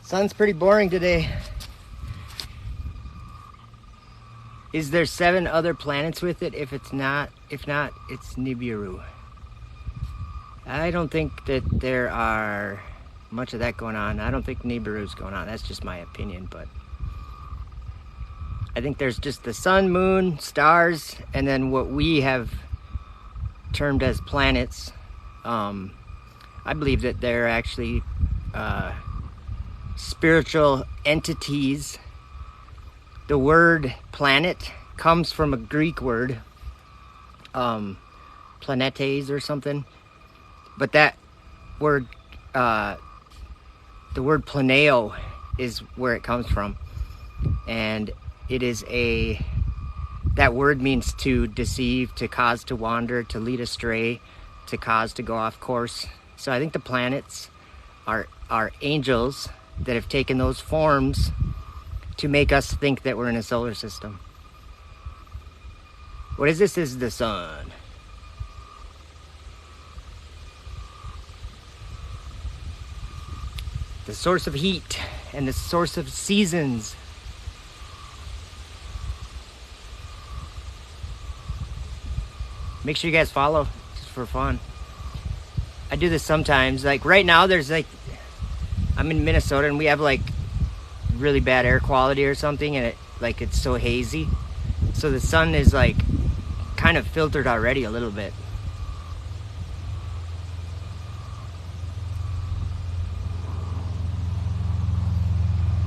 Sun's pretty boring today. Is there 7 other planets with it? If not, it's Nibiru. I don't think that there are much of that going on. I don't think Nibiru's going on. That's just my opinion, but I think there's just the sun, moon, stars, and then what we have termed as planets. I believe that they're actually spiritual entities. The word planet comes from a Greek word, planetes or something. But that word, the word planeo is where it comes from. And it is that word means to deceive, to cause to wander, to lead astray, to cause to go off course. So I think the planets are angels that have taken those forms to make us think that we're in a solar system. What is this? This is the sun. The source of heat and the source of seasons. Make sure you guys follow, just for fun. I do this sometimes. Like right now, I'm in Minnesota and we have really bad air quality or something, and it's so hazy. So the sun is kind of filtered already a little bit.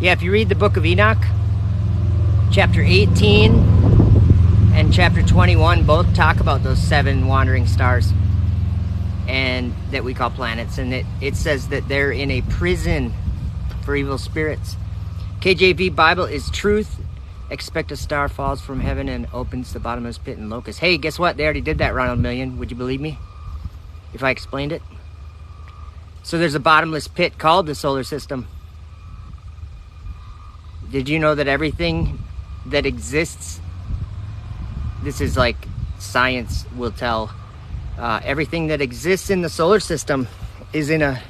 Yeah, if you read the book of Enoch, chapter 18 and chapter 21 both talk about those 7 wandering stars and that we call planets, and it says that they're in a prison for evil spirits. KJV Bible is truth. Expect a star falls from heaven and opens the bottomless pit and locusts. Hey, guess what? They already did that, Ronald Million. Would you believe me if I explained it? So there's a bottomless pit called the solar system. Did you know that everything that exists, this is science will tell, everything that exists in the solar system is in a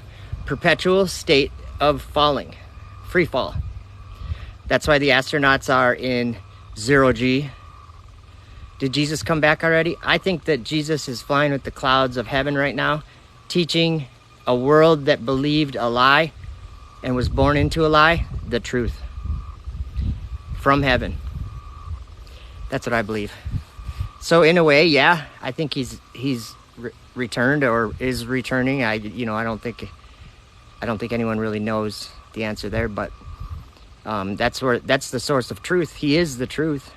perpetual state of falling, free fall. That's why the astronauts are in 0G. Did Jesus come back already? I think that Jesus is flying with the clouds of heaven right now, teaching a world that believed a lie and was born into a lie, the truth from heaven. That's what I believe. So in a way, yeah, I think he's returned or is returning. I don't think anyone really knows the answer there, but that's the source of truth. He is the truth.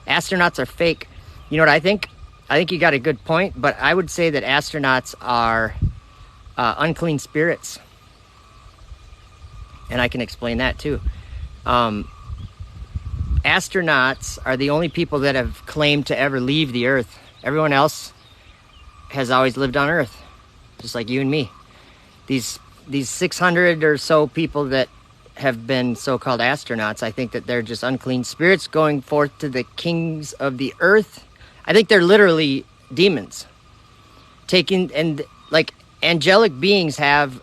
Astronauts are fake. You know what I think? I think you got a good point, but I would say that astronauts are unclean spirits. And I can explain that too. Astronauts are the only people that have claimed to ever leave the Earth. Everyone else has always lived on Earth, just like you and me. These 600 or so people that have been so-called astronauts, I think that they're just unclean spirits going forth to the kings of the earth. I think they're literally demons. Angelic beings have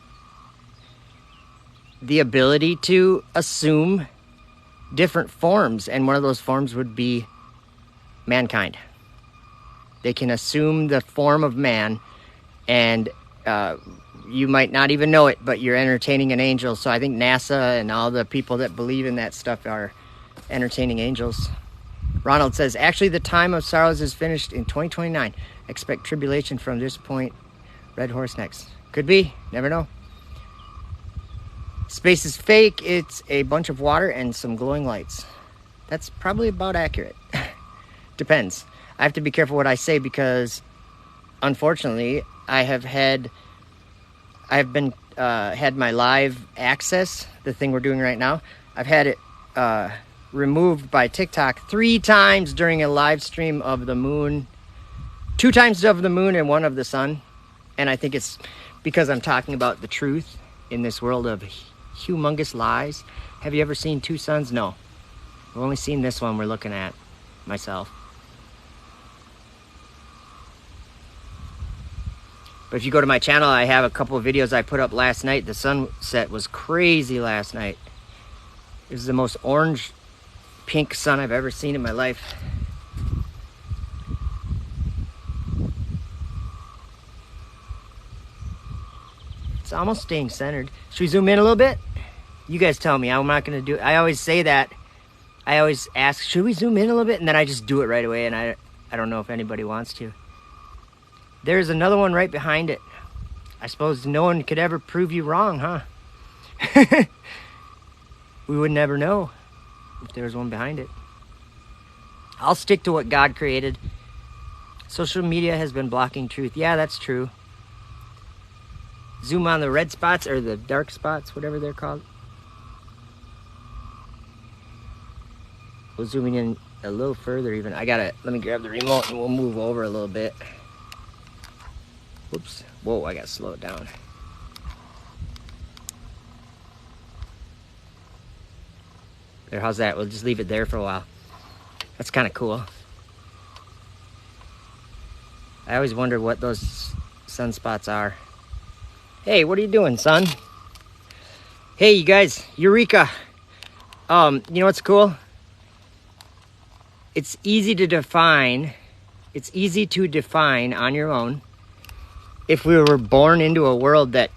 the ability to assume different forms, and one of those forms would be mankind. They can assume the form of man, and you might not even know it, but you're entertaining an angel. So I think NASA and all the people that believe in that stuff are entertaining angels. Ronald says, actually the time of sorrows is finished in 2029. Expect tribulation from this point. Red horse next. Could be, never know. Space is fake. It's a bunch of water and some glowing lights. That's probably about accurate. Depends. I have to be careful what I say because, unfortunately, I have had my live access, the thing we're doing right now. I've had it removed by TikTok 3 times during a live stream of the moon, 2 times of the moon and 1 of the sun. And I think it's because I'm talking about the truth in this world of humongous lies. Have you ever seen 2 suns? No. I've only seen this one we're looking at, myself. But if you go to my channel, I have a couple of videos I put up last night. The sunset was crazy last night. It was the most orange pink sun I've ever seen in my life. It's almost staying centered. Should we zoom in a little bit? You guys tell me. I'm not going to do it. I always say that. I always ask, should we zoom in a little bit? And then I just do it right away, and I don't know if anybody wants to. There's another one right behind it. I suppose no one could ever prove you wrong, huh? We would never know if there was one behind it. I'll stick to what God created. Social media has been blocking truth. Yeah, that's true. Zoom on the red spots or the dark spots, whatever they're called. We're zooming in a little further even. Let me grab the remote and we'll move over a little bit. Whoops. Whoa, I gotta slow it down. There, how's that? We'll just leave it there for a while. That's kind of cool. I always wonder what those sunspots are. Hey, what are you doing, son? Hey, you guys, Eureka. You know what's cool? It's easy to define. It's easy to define on your own if we were born into a world that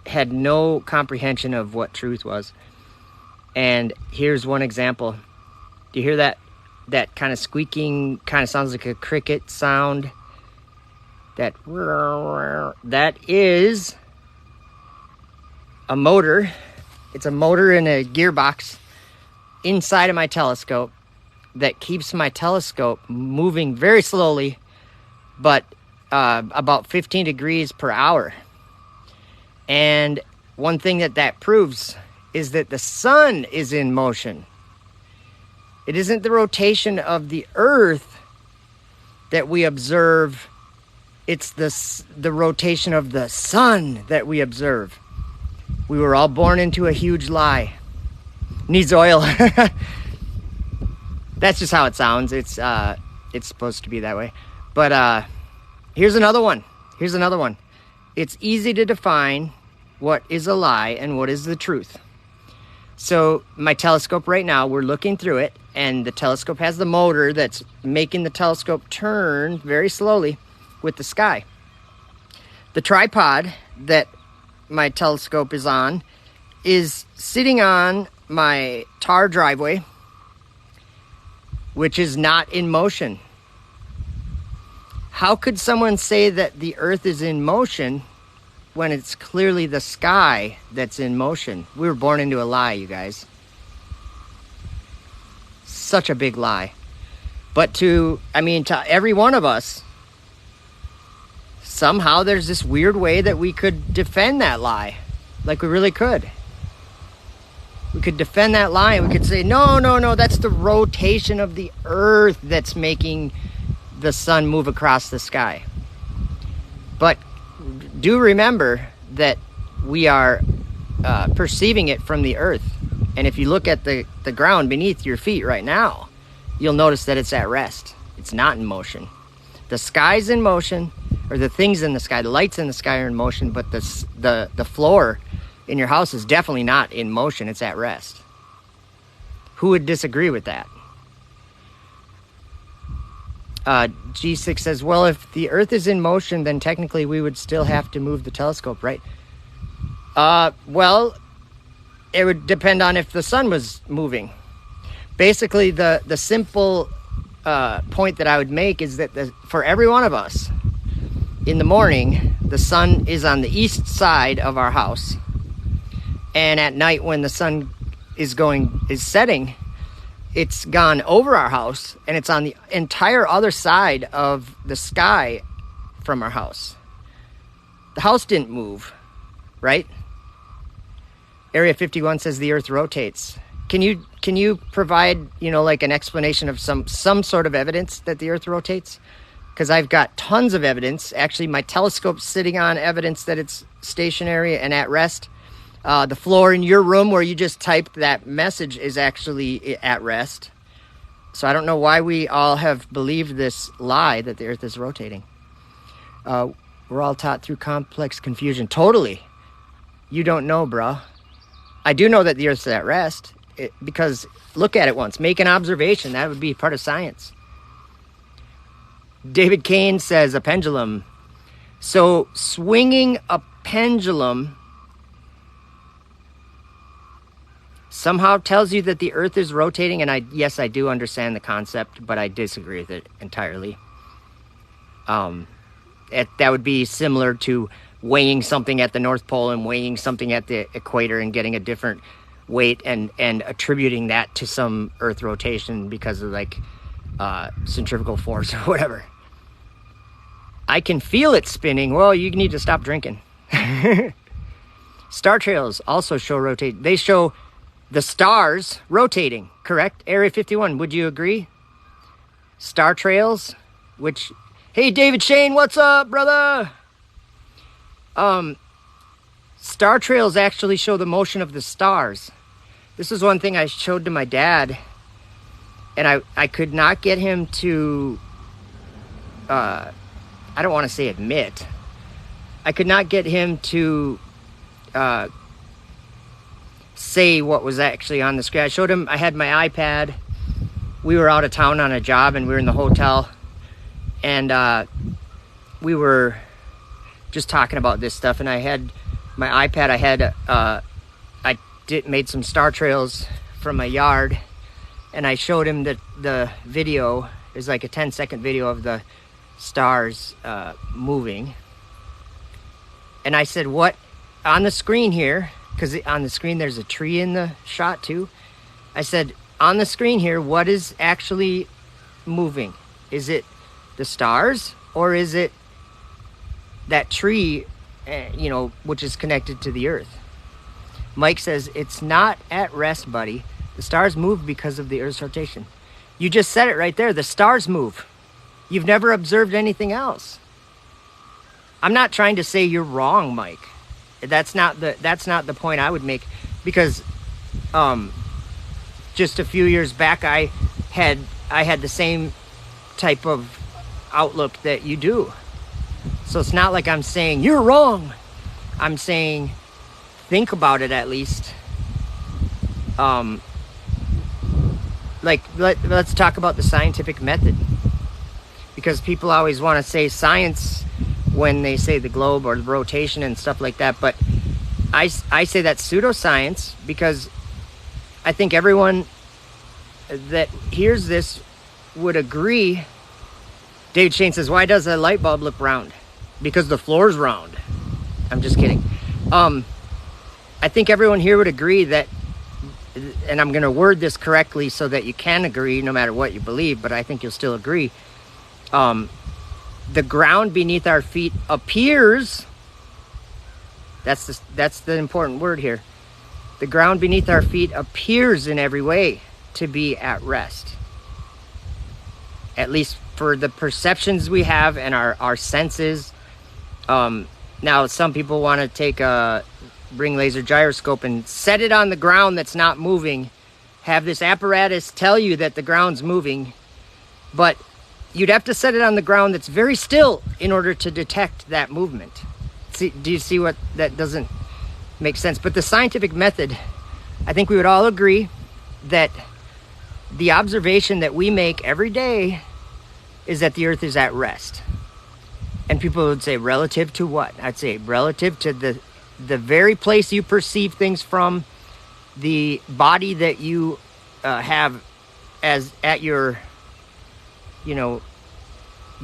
had no comprehension of what truth was. And here's one example. Do you hear that? That kind of squeaking, kind of sounds like a cricket sound. That is a motor. It's a motor in a gearbox inside of my telescope that keeps my telescope moving very slowly, but about 15 degrees per hour. And one thing that proves is that the sun is in motion. It isn't the rotation of the earth that we observe. It's the rotation of the sun that we observe. We were all born into a huge lie. Needs oil. That's just how it sounds. It's supposed to be that way. But here's another one. It's easy to define what is a lie and what is the truth. So my telescope right now, we're looking through it, and the telescope has the motor that's making the telescope turn very slowly with the sky. The tripod that my telescope is on is sitting on my tar driveway, which is not in motion. How could someone say that the earth is in motion when it's clearly the sky that's in motion? We were born into a lie, you guys. Such a big lie. But to every one of us, somehow there's this weird way that we could defend that lie. Like we really could. We could defend that lie and we could say, no, that's the rotation of the earth that's making the sun move across the sky. But do remember that we are perceiving it from the earth. And if you look at the ground beneath your feet right now, you'll notice that it's at rest. It's not in motion. The sky's in motion, or the things in the sky, the lights in the sky are in motion, but the floor in your house is definitely not in motion. It's at rest. Who would disagree with that? G6 says, well, if the earth is in motion, then technically we would still have to move the telescope, right? Well, it would depend on if the sun was moving. Basically, the simple point that I would make is that for every one of us, in the morning, the sun is on the east side of our house. And at night when the sun is setting, it's gone over our house, and it's on the entire other side of the sky from our house. The house didn't move, right? Area 51 says the earth rotates. Can you provide, like an explanation of some sort of evidence that the earth rotates? Because I've got tons of evidence. Actually, my telescope's sitting on evidence that it's stationary and at rest. The floor in your room where you just typed that message is actually at rest. So I don't know why we all have believed this lie that the earth is rotating. We're all taught through complex confusion. Totally. You don't know, bro. I do know that the Earth's at rest because look at it once. Make an observation. That would be part of science. David Kane says a pendulum. So swinging a pendulum somehow tells you that the Earth is rotating. And yes, I do understand the concept, but I disagree with it entirely. That would be similar to weighing something at the North Pole and weighing something at the equator and getting a different weight and attributing that to some Earth rotation because of like centrifugal force or whatever. I can feel it spinning. Well, you need to stop drinking. Star trails also show rotate. They show the stars rotating, correct? Area 51, would you agree? Star trails, which... Hey, David Shane, what's up, brother? Star trails actually show the motion of the stars. This is one thing I showed to my dad, and I could not get him to, I don't want to say admit. I could not get him to say what was actually on the screen. I showed him, I had my iPad. We were out of town on a job, and we were in the hotel. And we were just talking about this stuff, and I had my iPad. I made some star trails from my yard, and I showed him the video. There's like a 10-second video of the stars moving. And I said, what on the screen here, because on the screen there's a tree in the shot too. I said, on the screen here, what is actually moving? Is it the stars, or is it that tree, which is connected to the Earth? Mike says, it's not at rest, buddy. The stars move because of the Earth's rotation. You just said it right there. The stars move. You've never observed anything else. I'm not trying to say you're wrong, Mike. That's not the point I would make, because just a few years back I had the same type of outlook that you do. So it's not like I'm saying you're wrong. I'm saying think about it at least. Let's talk about the scientific method, because people always want to say science when they say the globe or the rotation and stuff like that, but I say that's pseudoscience, because I think everyone that hears this would agree. David Shane says, why does a light bulb look round? Because the floor's round. I'm just kidding. I think everyone here would agree that, and I'm going to word this correctly so that you can agree no matter what you believe, but I think you'll still agree. The ground beneath our feet appears, that's the important word here. The ground beneath our feet appears in every way to be at rest. At least for the perceptions we have and our senses. Now, some people want to take a ring laser gyroscope and set it on the ground that's not moving. Have this apparatus tell you that the ground's moving. But you'd have to set it on the ground that's very still in order to detect that movement. Do you see what that doesn't make sense? But the scientific method, I think we would all agree that the observation that we make every day is that the Earth is at rest. And people would say, relative to what? I'd say relative to the very place you perceive things from, the body that you have as at your, you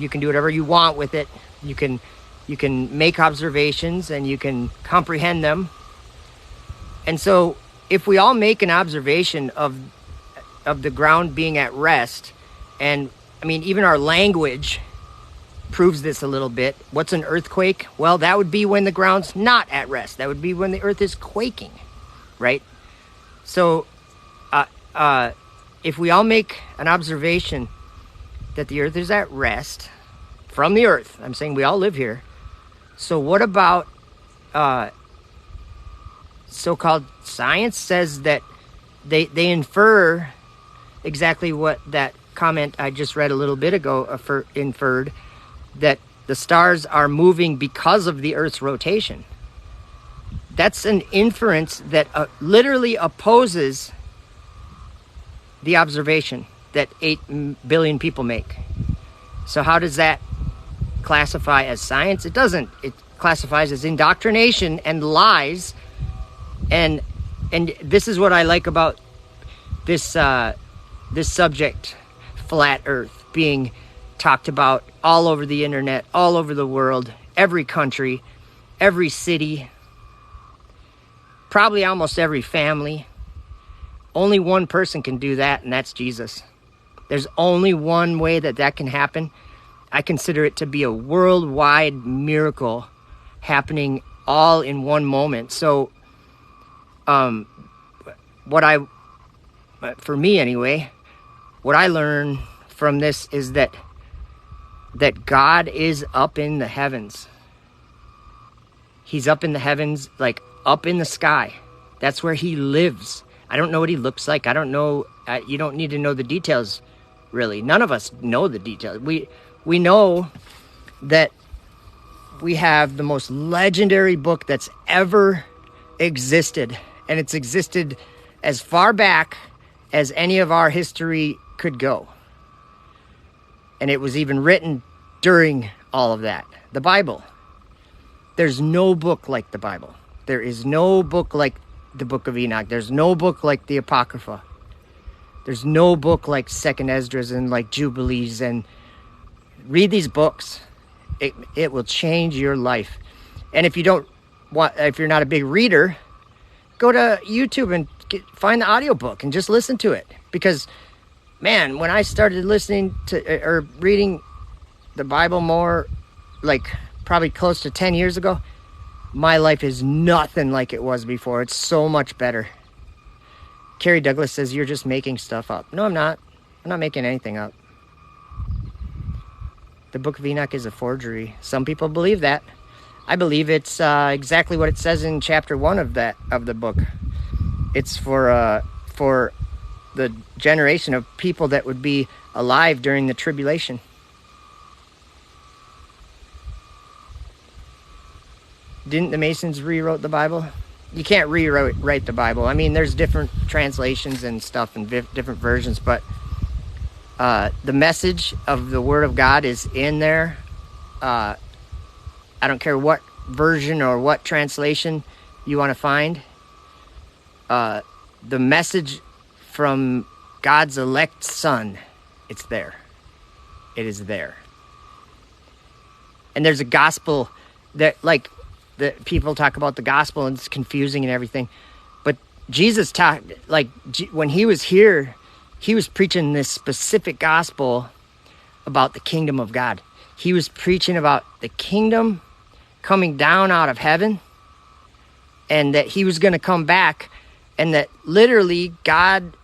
can do whatever you want with it. You can make observations and you can comprehend them. And so if we all make an observation of the ground being at rest, and I mean, even our language proves this a little bit. What's an earthquake? Well, that would be when the ground's not at rest. That would be when the Earth is quaking, right? So if we all make an observation that the Earth is at rest from the Earth, I'm saying we all live here. So what about so-called science says that they infer exactly what that comment I just read a little bit ago inferred, that The stars are moving because of the Earth's rotation. That's an inference that literally opposes the observation that 8 billion people make. So how does that classify as science? It doesn't. It classifies as indoctrination and lies. And this is what I like about this this subject, flat Earth, being talked about all over the internet, all over the world, every country, every city, probably almost every family. Only one person can do that, and that's Jesus. There's only one way that can happen. I consider it to be a worldwide miracle happening all in one moment. So, for me anyway, what I learn from this is that God is up in the heavens. He's up in the heavens, like up in the sky. That's where he lives. I don't know what he looks like. I don't know. You don't need to know the details, really. None of us know the details. We know that we have the most legendary book that's ever existed. And it's existed as far back as any of our history could go. And it was even written during all of that. The Bible. There's no book like the Bible. There is no book like the Book of Enoch. There's no book like the Apocrypha. There's no book like Second Esdras and like Jubilees. And read these books. It will change your life. And if you're not a big reader, go to YouTube and find the audiobook and just listen to it. Because, man, when I started listening to or reading the Bible more, like probably close to 10 years ago, my life is nothing like it was before. It's so much better. Carrie Douglas says, you're just making stuff up. No, I'm not. I'm not making anything up. The Book of Enoch is a forgery. Some people believe that. I believe it's exactly what it says in chapter 1 of the book. It's for the generation of people that would be alive during the tribulation. Didn't the Masons rewrote the Bible? You can't rewrite the Bible. I mean, there's different translations and stuff and different versions, but the message of the Word of God is in there. I don't care what version or what translation you want to find. The message from God's elect Son, it's there. It is there. And there's a gospel that, like, that people talk about the gospel and it's confusing and everything. But Jesus talked, like, when he was here, he was preaching this specific gospel about the kingdom of God. He was preaching about the kingdom coming down out of heaven, and that he was going to come back, and that literally God,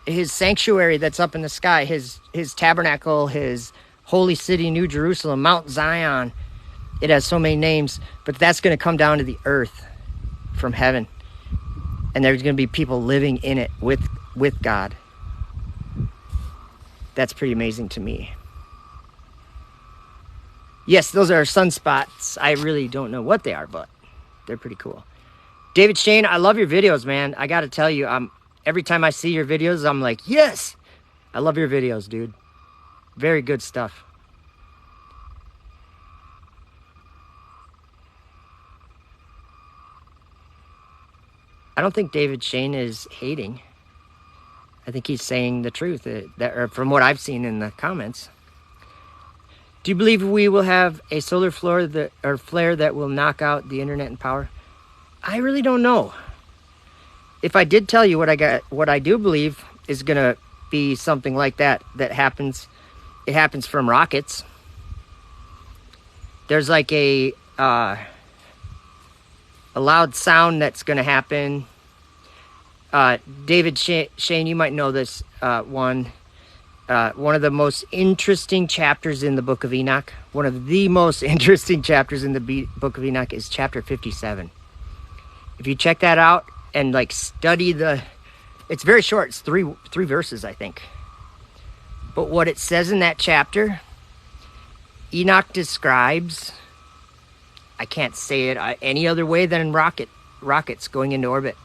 his sanctuary that's up in the sky, his tabernacle, his holy city, New Jerusalem, Mount Zion, it has so many names, but that's going to come down to the earth from heaven. And there's going to be people living in it with God. That's pretty amazing to me. Yes, those are sunspots. I really don't know what they are, but they're pretty cool. David Shane, I love your videos, man. I got to tell you, every time I see your videos, I'm like, yes! I love your videos, dude. Very good stuff. I don't think David Shane is hating. I think he's saying the truth, from what I've seen in the comments. Do you believe we will have a solar flare that will knock out the internet and power? I really don't know. If I did tell you what I do believe is going to be something like that happens. It happens from rockets. There's like a loud sound that's going to happen. David Shane, you might know this one. One of the most interesting chapters in the Book of Enoch. One of the most interesting chapters in the Book of Enoch is chapter 57. If you check that out and like study it's very short. It's three verses, I think. But what it says in that chapter Enoch describes, I can't say it any other way than rockets going into orbit.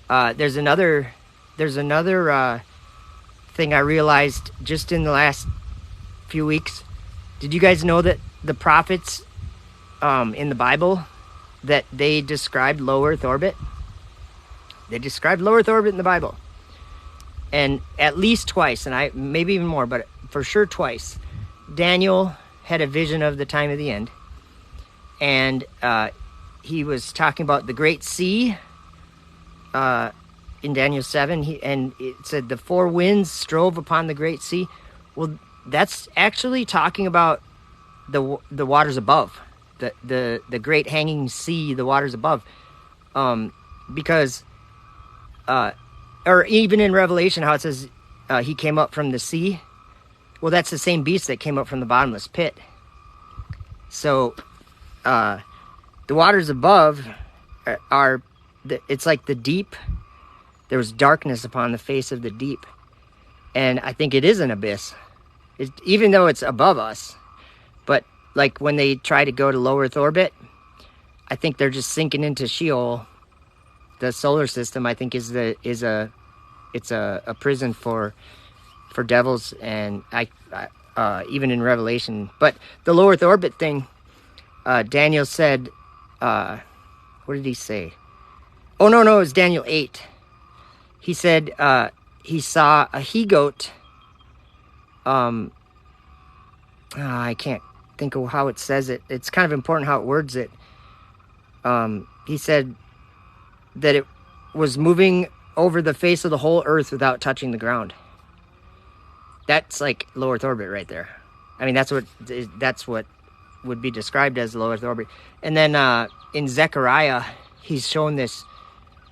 There's another thing I realized just in the last few weeks. Did you guys know that the prophets in the Bible, that they described low Earth orbit? They described low Earth orbit in the Bible. And at least twice, and maybe even more, but for sure twice, Daniel had a vision of the time of the end. And he was talking about the Great Sea in Daniel 7. And it said the four winds strove upon the Great Sea. Well, that's actually talking about the waters above. The great hanging sea, the waters above. Because... or even in Revelation, how it says he came up from the sea. Well, that's the same beast that came up from the bottomless pit. So, the waters above it's like the deep. There was darkness upon the face of the deep. And I think it is an abyss. Even though it's above us. But, like, when they try to go to low Earth orbit, I think they're just sinking into Sheol. The solar system, I think, is a prison for devils, and I even in Revelation. But the low Earth orbit thing, Daniel said, what did he say? Oh no, it was Daniel 8. He said he saw a he-goat. I can't think of how it says it. It's kind of important how it words it. He said that it was moving over the face of the whole earth without touching the ground. That's like low Earth orbit right there. I mean, that's what would be described as low Earth orbit. And then in Zechariah, he's shown this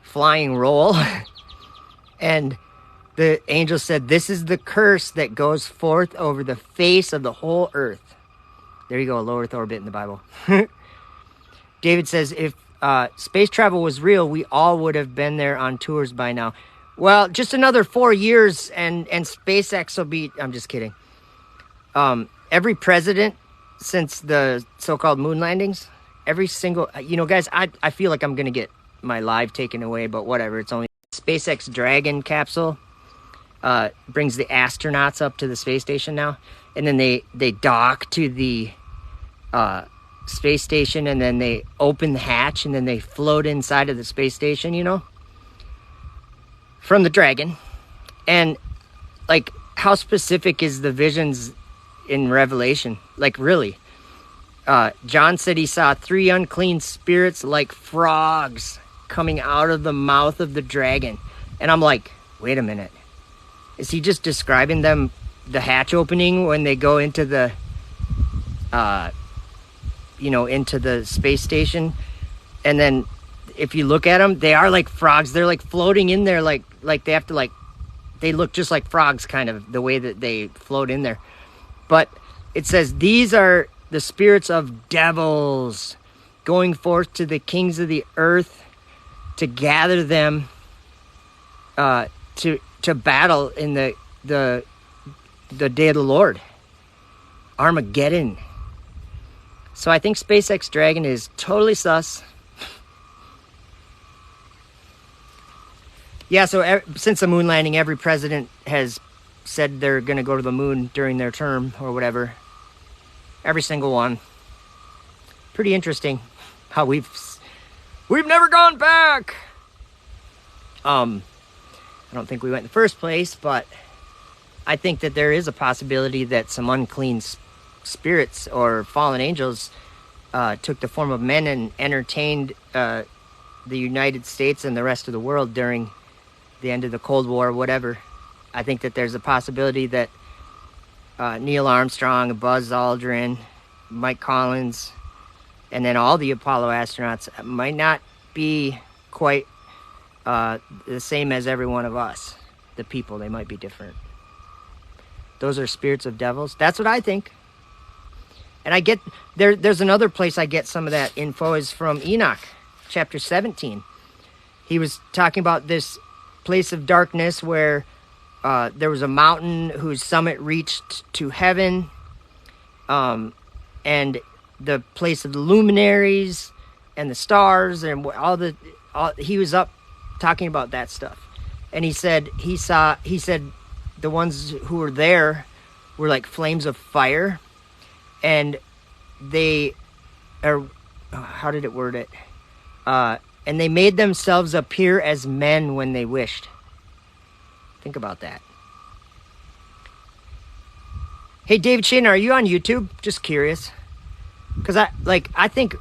flying roll. And the angel said, this is the curse that goes forth over the face of the whole earth. There you go, low Earth orbit in the Bible. David says, if space travel was real, we all would have been there on tours by now. Well, just another 4 years and SpaceX will be... I'm just kidding. Every president since the so-called moon landings, every single... guys, I feel like I'm going to get my live taken away, but whatever. It's only... SpaceX Dragon capsule brings the astronauts up to the space station now. And then they dock to the... space station, and then they open the hatch, and then they float inside of the space station, from the Dragon. And, like, how specific is the visions in Revelation? Like, really? John said he saw 3 unclean spirits like frogs coming out of the mouth of the dragon. And I'm like, wait a minute. Is he just describing them, the hatch opening when they go into the... into the space station? And then if you look at them, they are like frogs. They're like floating in there, like they have to, like, they look just like frogs, kind of the way that they float in there. But it says these are the spirits of devils going forth to the kings of the earth to gather them to battle in the day of the Lord, Armageddon. So I think SpaceX Dragon is totally sus. Yeah, so since the moon landing, every president has said they're going to go to the moon during their term or whatever. Every single one. Pretty interesting how we've never gone back. I don't think we went in the first place, but I think that there is a possibility that some unclean spirits or fallen angels took the form of men and entertained the United States and the rest of the world during the end of the Cold War or whatever. I think that there's a possibility that Neil Armstrong, Buzz Aldrin, Mike Collins, and then all the Apollo astronauts might not be quite the same as every one of us. The people, they might be different. Those are spirits of devils. That's what I think. And I get, there's another place I get some of that info is from Enoch, chapter 17. He was talking about this place of darkness where there was a mountain whose summit reached to heaven. and the place of the luminaries and the stars and he was up talking about that stuff. And he said the ones who were there were like flames of fire, and they are, how did it word it? And they made themselves appear as men when they wished. Think about that. Hey, David Shane, are you on YouTube? Just curious. Because I think,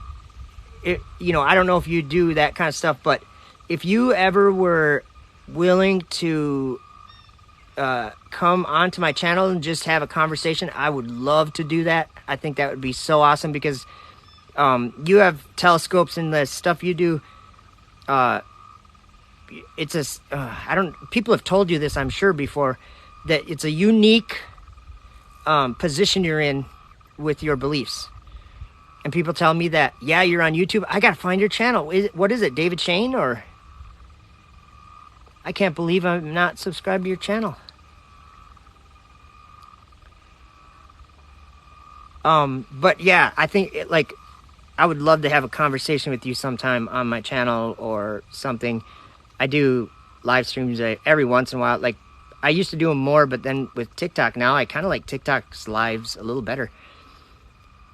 I don't know if you do that kind of stuff, but if you ever were willing to come onto my channel and just have a conversation, I would love to do that. I think that would be so awesome, because you have telescopes and the stuff you do. People have told you this, I'm sure, before, that it's a unique position you're in with your beliefs. And people tell me that, yeah, you're on YouTube. I gotta find your channel. What is it, David Shane? Or I can't believe I'm not subscribed to your channel. But yeah, I think I would love to have a conversation with you sometime on my channel or something. I do live streams every once in a while. Like, I used to do them more, but then with TikTok now, I kind of like TikTok's lives a little better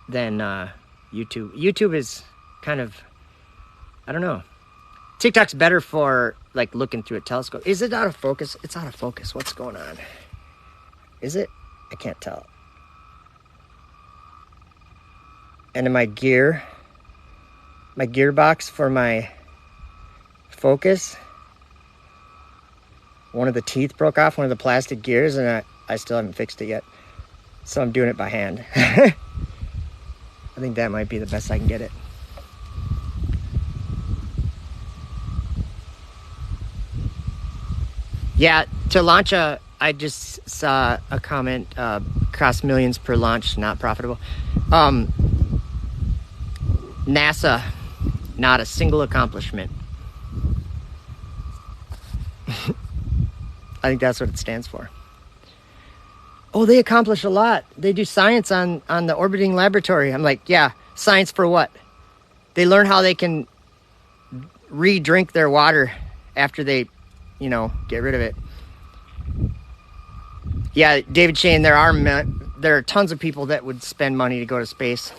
than YouTube. YouTube is kind of, I don't know. TikTok's better for like looking through a telescope. Is it out of focus? It's out of focus. What's going on? Is it? I can't tell. And in my gearbox for my focus, one of the teeth broke off, one of the plastic gears, and I still haven't fixed it yet. So I'm doing it by hand. I think that might be the best I can get it. Yeah, to launch I just saw a comment, cost millions per launch, not profitable. NASA, not a single accomplishment. I think that's what it stands for. Oh, they accomplish a lot. They do science on the orbiting laboratory. I'm like, yeah, science for what? They learn how they can re-drink their water after they, get rid of it. Yeah, David Shane, there are tons of people that would spend money to go to space.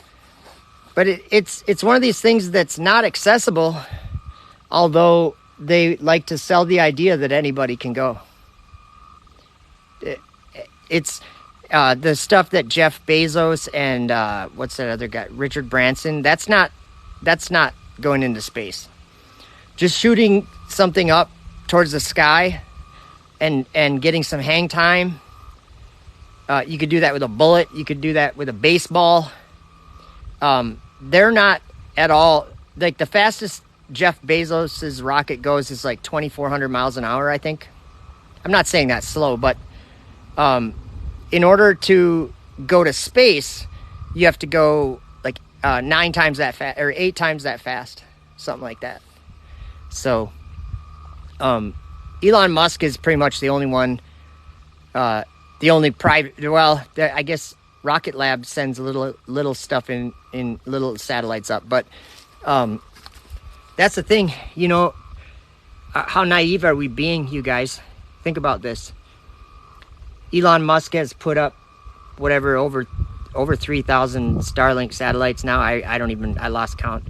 But it's one of these things that's not accessible, although they like to sell the idea that anybody can go. It's the stuff that Jeff Bezos and what's that other guy, Richard Branson, that's not going into space. Just shooting something up towards the sky and getting some hang time. You could do that with a bullet. You could do that with a baseball. They're not at all, like, the fastest Jeff Bezos's rocket goes is like 2,400 miles an hour, I think. I'm not saying that's slow, but in order to go to space, you have to go like 9 times that fast, or 8 times that fast, something like that. So Elon Musk is pretty much the only one, the only private, well, I guess Rocket Lab sends little stuff in little satellites up, but that's the thing, how naive are we being, you guys? Think about this. Elon Musk has put up whatever over 3,000 Starlink satellites now. I lost count.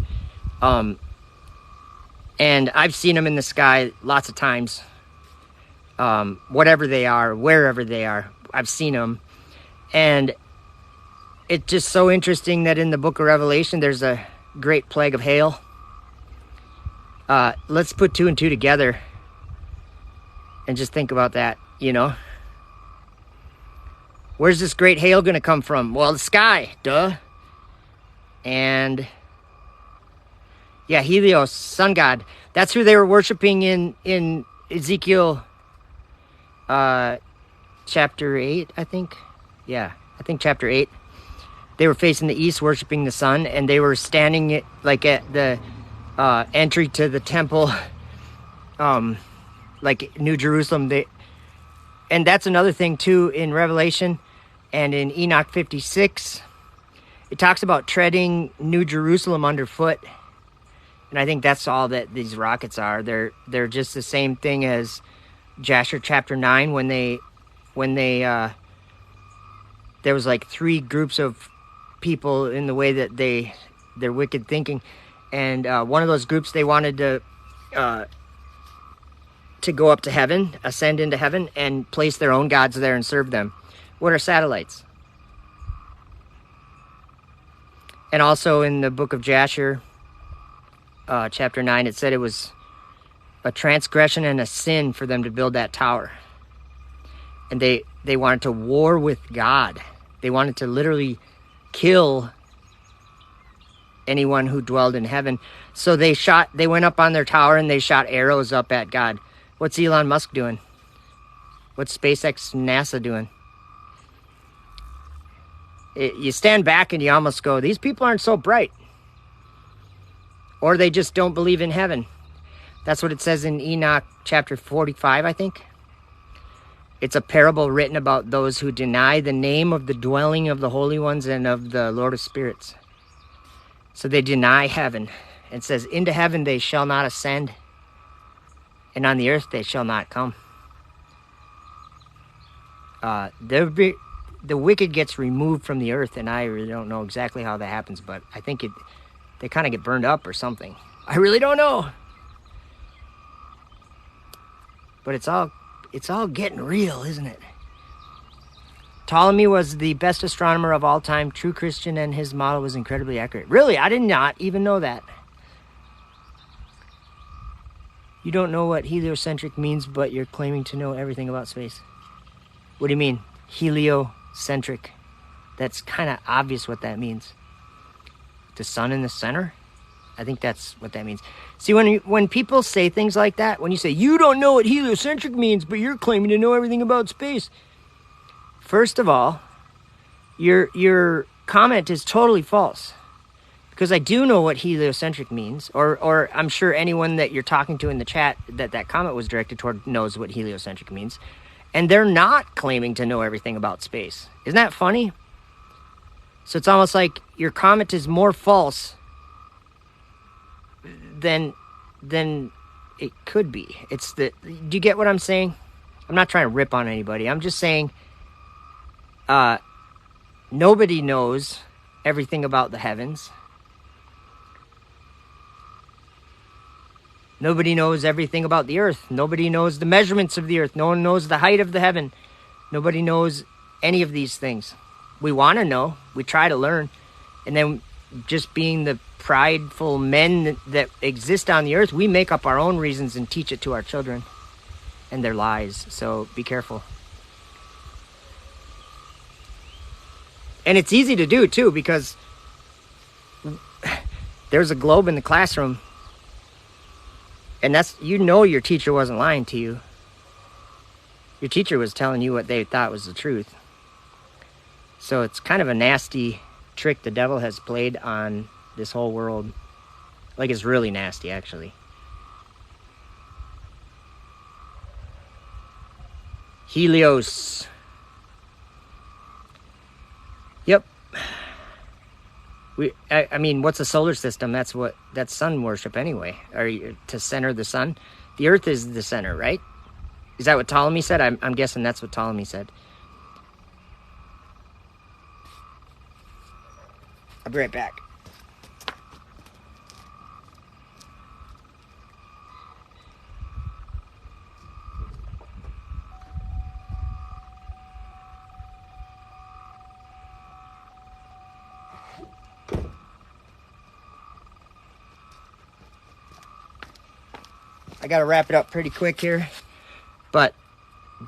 And I've seen them in the sky lots of times. Whatever they are, wherever they are, I've seen them. And it's just so interesting that in the book of Revelation, there's a great plague of hail. Let's put 2 and 2 together and just think about that, Where's this great hail going to come from? Well, the sky, duh. And yeah, Helios, sun god. That's who they were worshiping in Ezekiel chapter 8, I think. Yeah, I think chapter 8. They were facing the east, worshiping the sun, and they were standing like at the entry to the temple, like New Jerusalem. And that's another thing too in Revelation and in Enoch 56. it talks about treading New Jerusalem underfoot. And I think that's all that these rockets are. They're just the same thing as Jasher chapter 9 when they there was like 3 groups of people in the way that their wicked thinking. And one of those groups, they wanted to go up to heaven, ascend into heaven, and place their own gods there and serve them. What are satellites? And also in the book of Jasher, chapter 9, it said it was a transgression and a sin for them to build that tower. And they wanted to war with God. They wanted to literally kill anyone who dwelled in heaven. So they went up on their tower and they shot arrows up at God. What's Elon Musk doing? What's SpaceX, NASA doing? You stand back and you almost go, these people aren't so bright. Or they just don't believe in heaven. That's what it says in Enoch chapter 45, I think. It's a parable written about those who deny the name of the dwelling of the holy ones and of the Lord of spirits. So they deny heaven. It says, into heaven they shall not ascend, and on the earth they shall not come. The wicked gets removed from the earth, and I really don't know exactly how that happens, but I think they kind of get burned up or something. I really don't know. But it's all getting real, isn't it? Ptolemy was the best astronomer of all time, true Christian, and his model was incredibly accurate. Really? I did not even know that. You don't know what heliocentric means, but you're claiming to know everything about space. What do you mean? Heliocentric. That's kind of obvious what that means. The sun in the center? I think that's what that means. See, when people say things like that, when you say, you don't know what heliocentric means, but you're claiming to know everything about space. First of all, your comment is totally false. Because I do know what heliocentric means, or I'm sure anyone that you're talking to in the chat that comment was directed toward knows what heliocentric means. And they're not claiming to know everything about space. Isn't that funny? So it's almost like your comment is more false than it could be. Do you get what I'm saying? I'm not trying to rip on anybody. I'm just saying nobody knows everything about the heavens. Nobody knows everything about the earth. Nobody knows the measurements of the earth. No one knows the height of the heaven. Nobody knows any of these things. We want to know. We try to learn. And then just being the prideful men that exist on the earth, we make up our own reasons and teach it to our children. And they're lies. So be careful. And it's easy to do too, because there's a globe in the classroom. And your teacher wasn't lying to you. Your teacher was telling you what they thought was the truth. So it's kind of a nasty trick the devil has played on this whole world. Like, it's really nasty, actually. Helios. Yep. I mean, what's a solar system? That's sun worship anyway. To center the sun. The earth is the center, right? Is that what Ptolemy said? I'm guessing that's what Ptolemy said. I'll be right back. I gotta wrap it up pretty quick here. But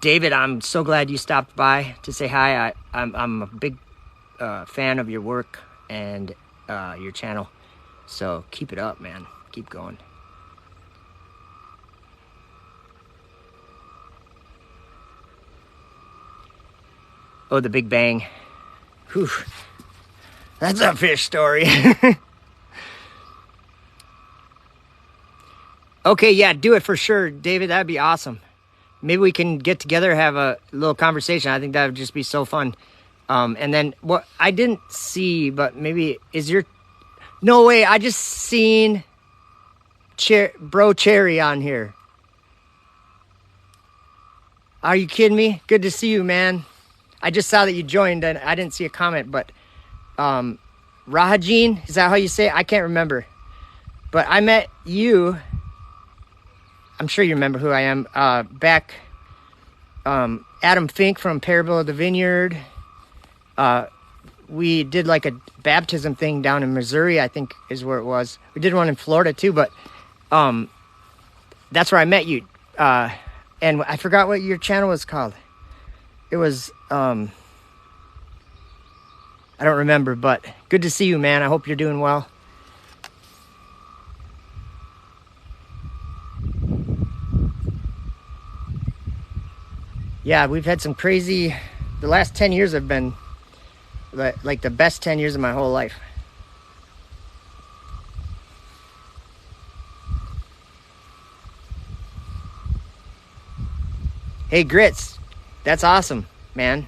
David, I'm so glad you stopped by to say hi. I'm a big fan of your work and your channel. So keep it up, man. Keep going. Oh, the Big Bang. Whew. That's a fish story. Okay, yeah, do it for sure, David. That'd be awesome. Maybe we can get together, have a little conversation. I think that would just be so fun. And then what I didn't see, but maybe is your, no way, I just seen Bro Cherry on here. Are you kidding me? Good to see you, man. I just saw that you joined and I didn't see a comment, but Rahajeen, is that how you say it? I can't remember. But I met you, I'm sure you remember who I am, back, Adam Fink from Parable of the Vineyard. We did like a baptism thing down in Missouri, I think is where it was. We did one in Florida too, but that's where I met you. And I forgot what your channel was called. It was, I don't remember, but good to see you, man. I hope you're doing well. Yeah, we've had some crazy, the last 10 years have been like the best 10 years of my whole life. Hey, Grits, that's awesome, man.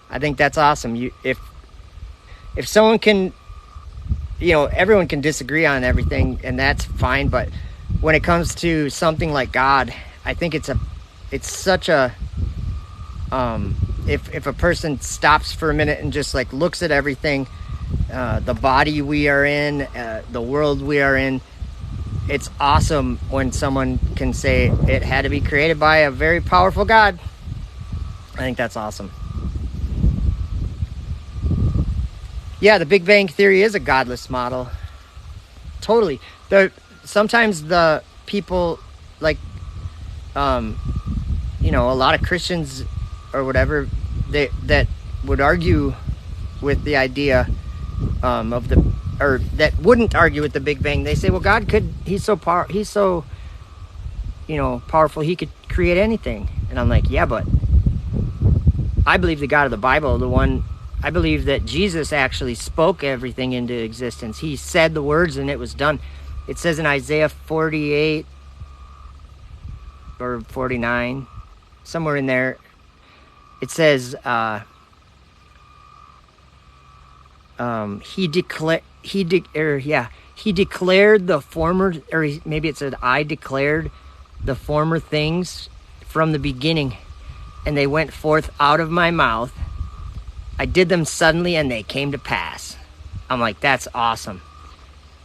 I think that's awesome. If someone can, everyone can disagree on everything, and that's fine. But when it comes to something like God, I think it's such a, if a person stops for a minute and just like looks at everything, the body we are in, the world we are in, it's awesome when someone can say it had to be created by a very powerful God. I think that's awesome. Yeah, the Big Bang Theory is a godless model. Totally. Sometimes the people like, a lot of Christians or whatever, that would argue with the idea that wouldn't argue with the Big Bang. They say, well, God he's so powerful, he could create anything. And I'm like, yeah, but I believe the God of the Bible, I believe that Jesus actually spoke everything into existence. He said the words and it was done. It says in Isaiah 48 or 49, somewhere in there, it says, he declared the former, or maybe it said, I declared the former things from the beginning, and they went forth out of my mouth. I did them suddenly, and they came to pass. I'm like, that's awesome.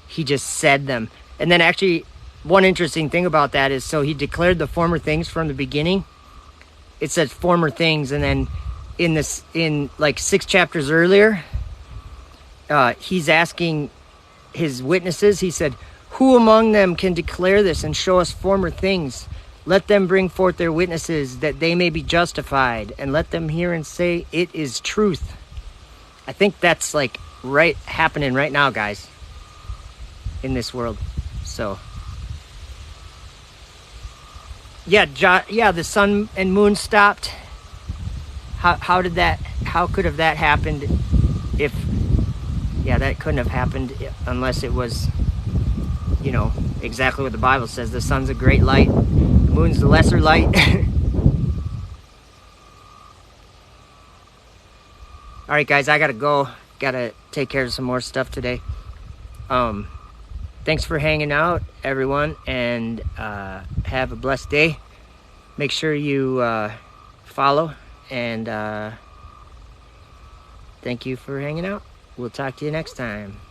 He just said them. And then actually, one interesting thing about that is, so he declared the former things from the beginning. It says former things, and then in like 6 chapters earlier, he's asking his witnesses, he said, who among them can declare this and show us former things? Let them bring forth their witnesses that they may be justified, and let them hear and say it is truth. I think that's like happening right now, guys, in this world. So yeah, the sun and moon stopped. How could have that happened if, that couldn't have happened unless it was, exactly what the Bible says. The sun's a great light, the moon's the lesser light. All right, guys, I gotta go. Gotta take care of some more stuff today. Thanks for hanging out, everyone, and have a blessed day. Make sure you follow, and thank you for hanging out. We'll talk to you next time.